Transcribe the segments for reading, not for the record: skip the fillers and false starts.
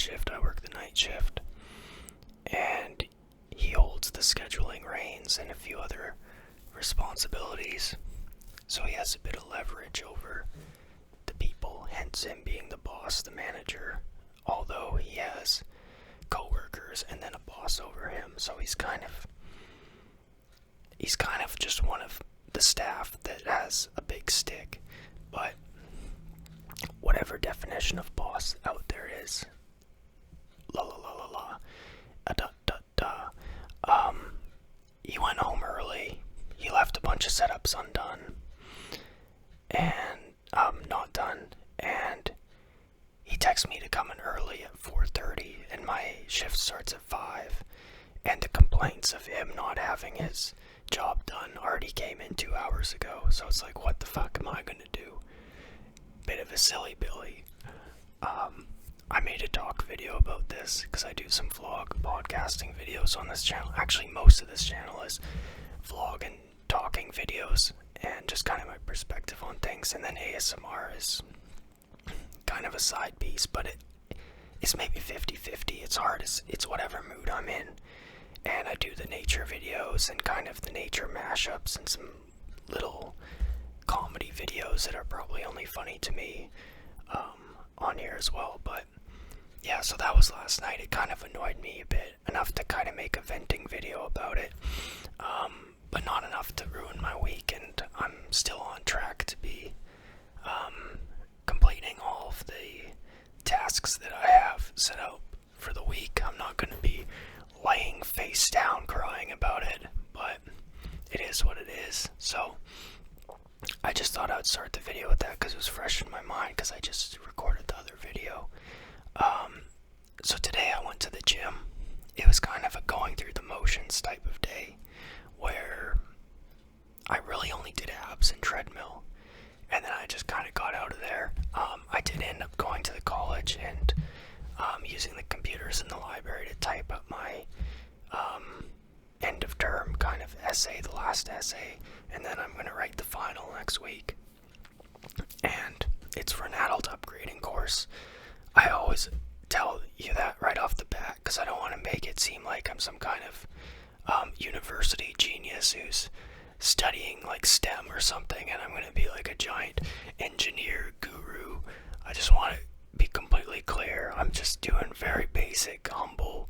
shift, I work the night shift, and he holds the scheduling reins and a few other responsibilities, so he has a bit of leverage over the people, hence him being the boss, the manager, although he has co-workers and then a boss over him, so he's kind of just one of the staff that has a big stick. But whatever definition of boss out there is, la la la la la, da da da. He went home early. He left a bunch of setups undone and not done, and he texted me to come in early at 4:30, and my shift starts at 5. And the complaints of him not having his job done already came in 2 hours ago. So it's like, what the fuck am I gonna do? Bit of a silly Billy. I made a talk video about this because I do some vlog podcasting videos on this channel. Actually, most of this channel is vlog and talking videos and just kind of my perspective on things. And then ASMR is kind of a side piece, but it's maybe 50-50. It's hard. It's whatever mood I'm in. And I do the nature videos and kind of the nature mashups and some little comedy videos that are probably only funny to me on here as well. But yeah, so that was last night. It kind of annoyed me a bit, enough to kind of make a venting video about it, but not enough to ruin my week. And I'm still on track to be completing all of the tasks that I have set out for the week. I'm not going to be laying face down crying about it, but it is what it is. So I just thought I'd start the video with that because it was fresh in my mind because I just recorded the other video. So today I went to the gym. It was kind of a going through the motions type of day where I really only did abs and treadmill, and then I just kind of got out of there. I did end up going to the college and using the computers in the library to type up my end of term kind of essay, the last essay, and then I'm going to write the final next week. And it's for an adult upgrading course. I always tell you that right off the bat because I don't want to make it seem like I'm some kind of university genius who's studying like STEM or something and I'm going to be like a giant engineer guru. I just want to be completely clear. I'm just doing very basic, humble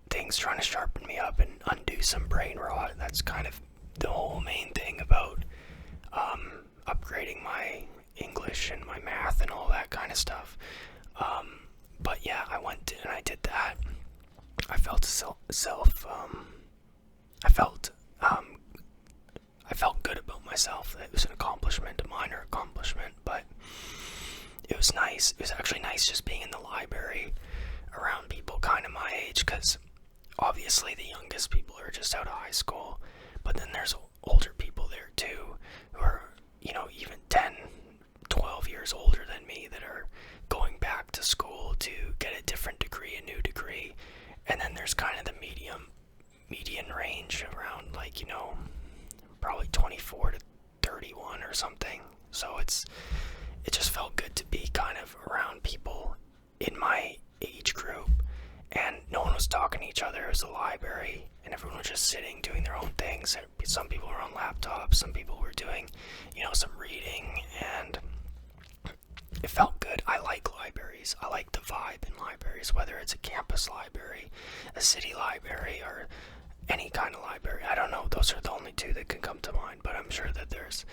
things, trying to sharpen me up and undo some brain rot. That's kind of the whole main thing about upgrading my English and my math and all that kind of stuff. But yeah, I went and I did that. I felt I felt good about myself. It was an accomplishment, a minor accomplishment, but it was nice. It was actually nice just being in the library around people kind of my age, because obviously the youngest people are just out of high school, but then there's older people there too who are, even 10, 12 years older than me that are going back to school to get a different degree, a new degree. And then there's kind of the median range around probably 24 to 31 or something. So it just felt good to be kind of around people in my age group, and no one was talking to each other. It was a library and everyone was just sitting doing their own things. Some people were on laptops, some people were doing some reading, and it felt good. I like libraries. I like the vibe in libraries, whether it's a campus library, a city library, or any kind of library. I don't know, those are the only two that can come to mind, but I'm sure that there's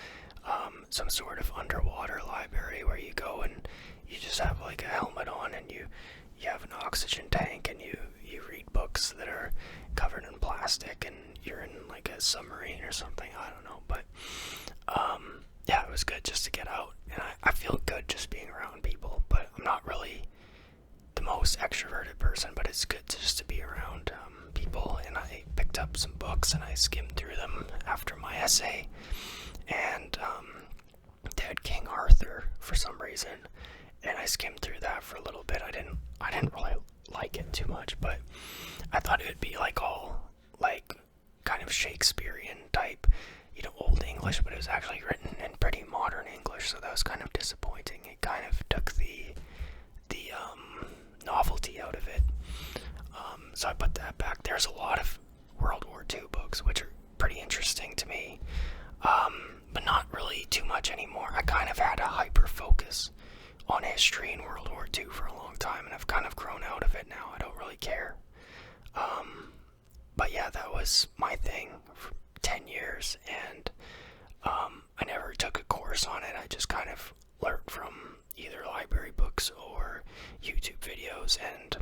some sort of underwater library where you go and you just have like a helmet on and you have an oxygen tank and you read books that are covered in plastic and you're in like a submarine or something. I don't know, but yeah, it was good just to get out, and I feel good just being around people. But I'm not really the most extroverted person, but it's good just to be around people. And I picked up some books and I skimmed through them after my essay, and they had King Arthur for some reason, and I skimmed through that for a little bit. I didn't really like it too much, but I thought it would be all kind of Shakespearean type, Old English, but it was actually written in pretty modern English, so that was kind of disappointing. It kind of took the the novelty out of it. So I put that back. There's a lot of World War II books, which are pretty interesting to me, but not really too much anymore. I kind of had a hyper-focus on history and World War II for a long time, and I've kind of grown out of it now. I don't really care. But yeah, that was my thing for 10 years, and I never took a course on it. I just kind of learned from either library books or YouTube videos, and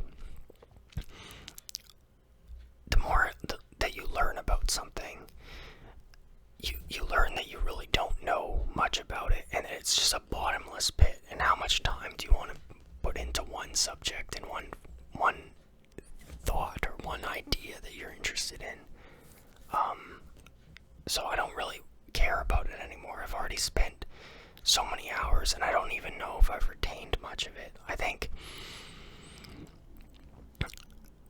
the more that you learn about something, you learn that you really don't know much about it, and it's just a bottomless pit. And how much time do you want to put into one subject and one thought or one idea that you're interested in? So I don't really care about it anymore. I've already spent so many hours, and I don't even know if I've retained much of it. I think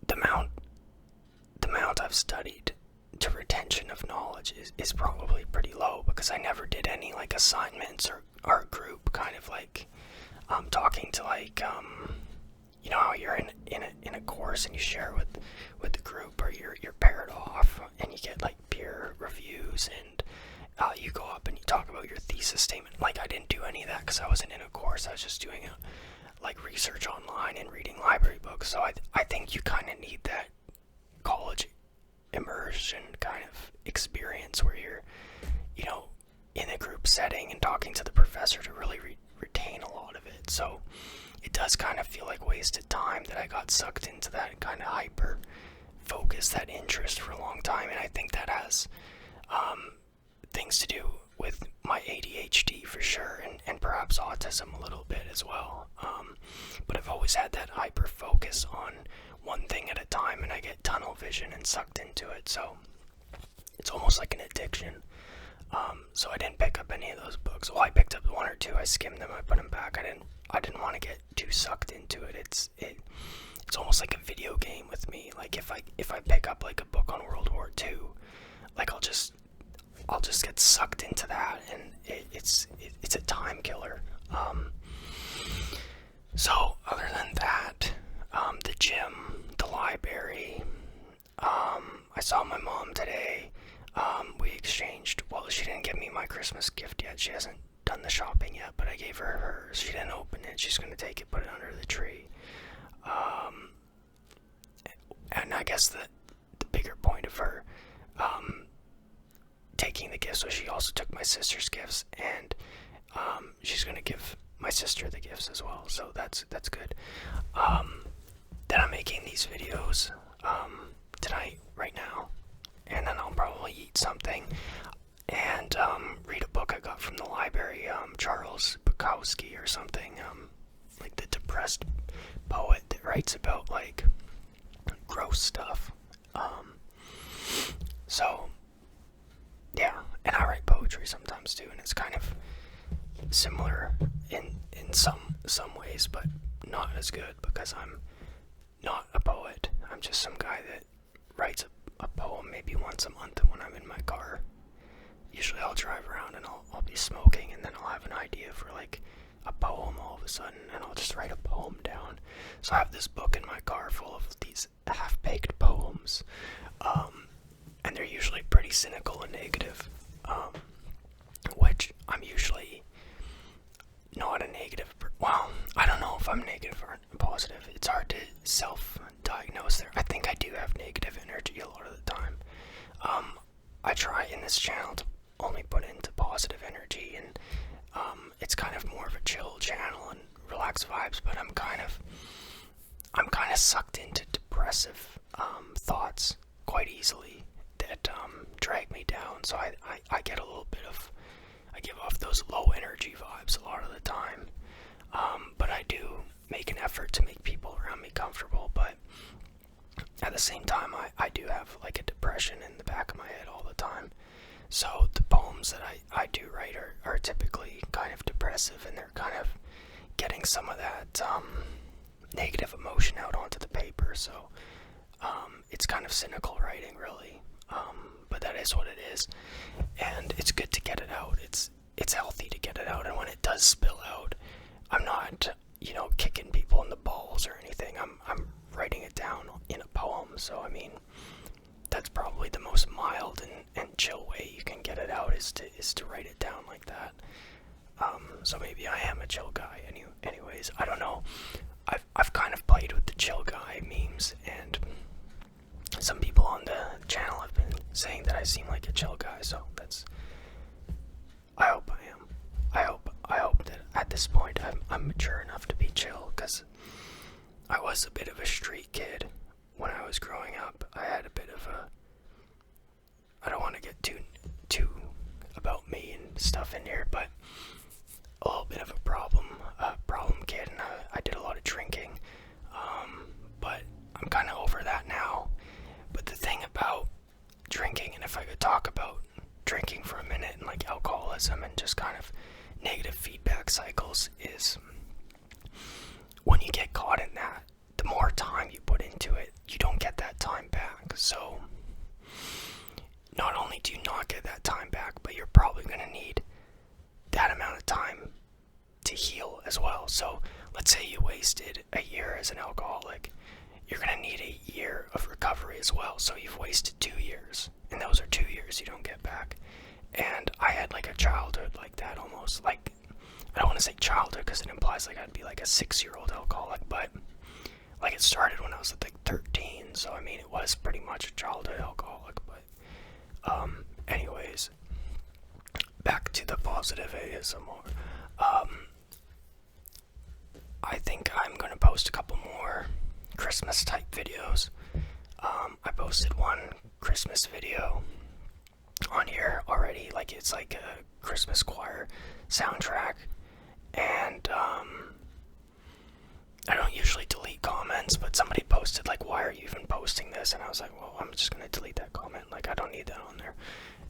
the amount I've studied to retention of knowledge is probably pretty low, because I never did any like assignments or group kind of like talking to like you know how you're in a course and you share with the group, or you're paired off and you get like peer reviews, and you go up and you talk about your thesis statement. Like, I didn't do any of that because I wasn't in a course. I was just doing like research online and reading library books. So I think you kind of need that college immersion kind of experience where you're, you know, in a group setting and talking to the professor to really retain a lot of it. So it does kind of feel like wasted time that I got sucked into that kind of hyper focus, that interest for a long time, and I think that has things to do with my ADHD for sure, and perhaps autism a little bit as well. But I've always had that hyper focus on one thing at a time, and I get tunnel vision and sucked into it, so it's almost like an addiction. So I didn't pick up any of those books. Well, I picked up one or two, I skimmed them, I put them back. I didn't want to get too sucked into it. It's almost like a video game with me. Like if I pick up like a book on World War II, like I'll just get sucked into that, and it's a time killer. So other than that, the gym, the library, I saw my mom today. We exchanged, well, she didn't give me my Christmas gift yet. She hasn't done the shopping yet, but I gave her hers. She didn't open it. She's going to take it, put it under the tree. And I guess the bigger point of her taking the gifts was she also took my sister's gifts, and she's going to give my sister the gifts as well, so that's good. Then I'm making these videos tonight, right now, and then I'll probably eat something and read a book I got from the library, Charles Bukowski or something, like the depressed poet that writes about like gross stuff. So yeah, and I write poetry sometimes too, and it's kind of similar in some ways, but not as good, because I'm not a poet. I'm just some guy that writes a poem maybe once a month, and when I'm in my car, usually I'll drive around and I'll be smoking, and then I'll have an idea for like a poem all of a sudden, and I'll just write a poem down. So I have this book in my car full of these half-baked poems, and they're usually pretty cynical and negative, which I'm usually not a negative, well, I don't know if I'm negative or positive. It's hard to self-diagnose there. I think I do have negative energy a lot of the time. I try in this channel to only put into positive energy, and it's kind of more of a chill channel and relaxed vibes, but I'm kind of sucked into depressive thoughts quite easily that drag me down. So I get a little bit of, I give off those low energy vibes a lot of the time, but I do make an effort to make people around me comfortable. But at the same time, I do have like a depression in the back of my head all the time. So the poems that I do write are typically kind of depressive, and they're kind of getting some of that negative emotion out onto the paper. So it's kind of cynical writing, really, but that is what it is, and it's good to get it out. It's healthy to get it out, and when it does spill out, I'm not kicking people in the balls or anything. I'm writing it down in a poem, so I mean, that's probably the most mild and chill way you can get it out is to write it down like that. So maybe I am a chill guy. Anyways, I don't know. I've kind of played with the chill guy memes, and some people on the channel have been saying that I seem like a chill guy. So I hope I am. I hope that at this point I'm mature enough to be chill, because I was a bit of a street kid when I was growing up. I had a bit of I don't want to get too about me and stuff in here, but a little bit of a problem kid, and I did a lot of drinking, but I'm kind of over that now. But the thing about drinking, and if I could talk about drinking for a minute, and like alcoholism and just kind of negative feedback cycles, is when you get caught in that, the more time you put into it, you don't get that time back. So not only do you not get that time back, but you're probably going to need that amount of time to heal as well. So let's say you wasted a year as an alcoholic, you're going to need a year of recovery as well. So you've wasted 2 years, and those are 2 years you don't get back. And I had like a childhood like that, almost. Like, I don't want to say childhood because it implies like I'd be like a 6-year-old alcoholic, but like it started when I was like 13, so I mean it was pretty much a childhood alcoholic. But anyways, back to the positive ASMR. I think I'm gonna post a couple more Christmas type videos. I posted one Christmas video on here already, like it's like a Christmas choir soundtrack, and I don't usually delete comments, but somebody posted like, why are you even posting this? And I was like, well, I'm just gonna delete that comment, like I don't need that on there.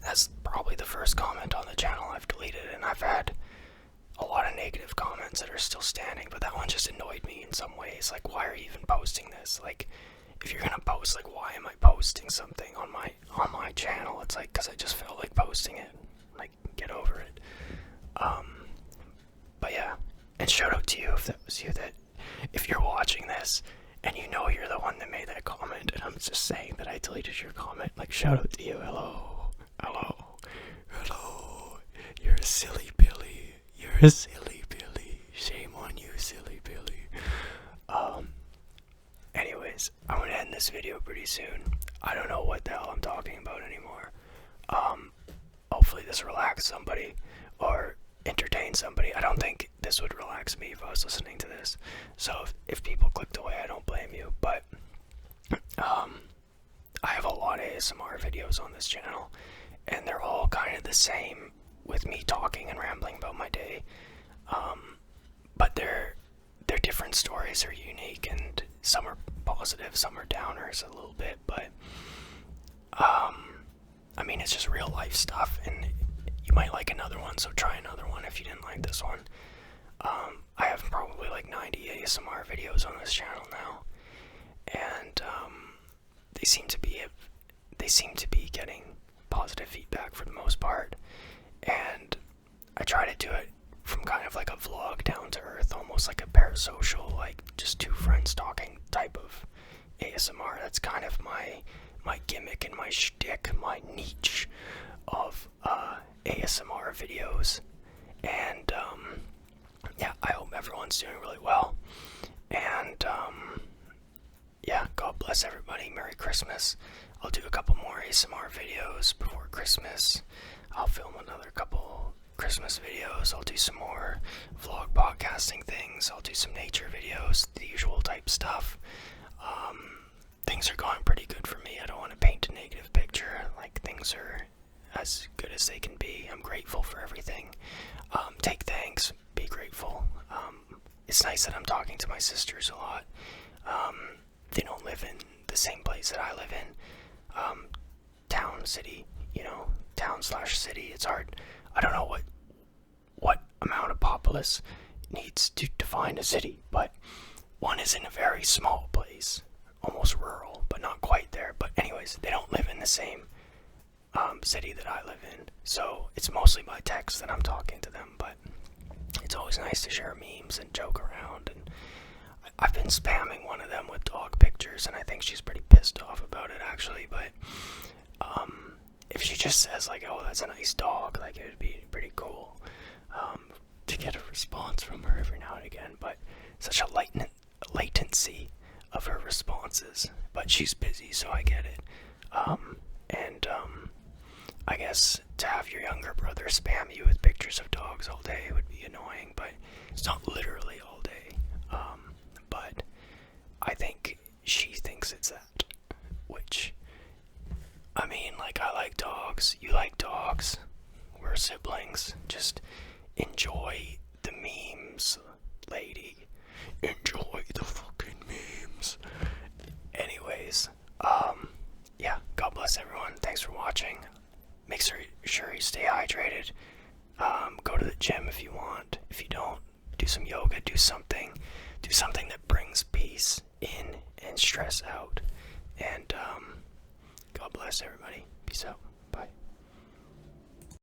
That's probably the first comment on the channel I've deleted, and I've had a lot of negative comments that are still standing, but that one just annoyed me in some ways. Like, why are you even posting this? Like, if you're gonna post, like, why am I posting something on my channel? It's like, because I just felt like posting it. Like, get over it. But yeah, and shout out to you if that was you, that if you're watching this and you know you're the one that made that comment, and I'm just saying that I deleted your comment, like, shout out to you. Hello, you're a silly Billy. You're a silly Billy. Shame on you, silly Billy. Anyways, I'm gonna end this video pretty soon. I don't know what the hell I'm talking about anymore. Hopefully this relaxes somebody or entertain somebody. I don't think this would relax me if I was listening to this. So if people clicked away, I don't blame you. But I have a lot of ASMR videos on this channel, and they're all kind of the same, with me talking and rambling about my day. But they're different stories, are unique, and some are positive, some are downers a little bit, but I mean, it's just real life stuff, and you might like another one, so try another one if you didn't like this one. I have probably like 90 ASMR videos on this channel now, and they seem to be getting positive feedback for the most part, and I try to do it from kind of like a vlog, down to earth, almost like a parasocial, like just two friends talking type of ASMR. That's kind of my gimmick and my shtick, my niche of ASMR videos. And yeah, I hope everyone's doing really well. And yeah, God bless everybody. Merry Christmas. I'll do a couple more ASMR videos before Christmas. I'll film another couple Christmas videos. I'll do some more vlog podcasting things. I'll do some nature videos, the usual type stuff. Things are going pretty good for me. I don't want to paint a negative picture. Like, things are as good as they can be. I'm grateful for everything. Take thanks. Be grateful. It's nice that I'm talking to my sisters a lot. They don't live in the same place that I live in. Town, city, town/city. It's hard. I don't know what amount of populace needs to define a city, but one is in a very small place, almost rural, but not quite there. But anyways, they don't live in the same city that I live in, so it's mostly by text that I'm talking to them. But it's always nice to share memes and joke around and I've been spamming one of them with dog pictures, and I think she's pretty pissed off about it, actually. But if she just says like, "Oh, that's a nice dog," like it would be pretty cool to get a response from her every now and again. But such a latency of her responses. But she's busy, so I get it. And I guess to have your younger brother spam you with pictures of dogs all day would be annoying, but it's not literally all day. But I think she thinks it's that, which, I mean, like, I like dogs, you like dogs, we're siblings, just enjoy the memes, lady, enjoy the fucking memes. Anyways, yeah, God bless everyone, thanks for watching, make sure you stay hydrated, go to the gym if you want, if you don't, do some yoga, do something that brings peace in and stress out, and God bless everybody, peace out.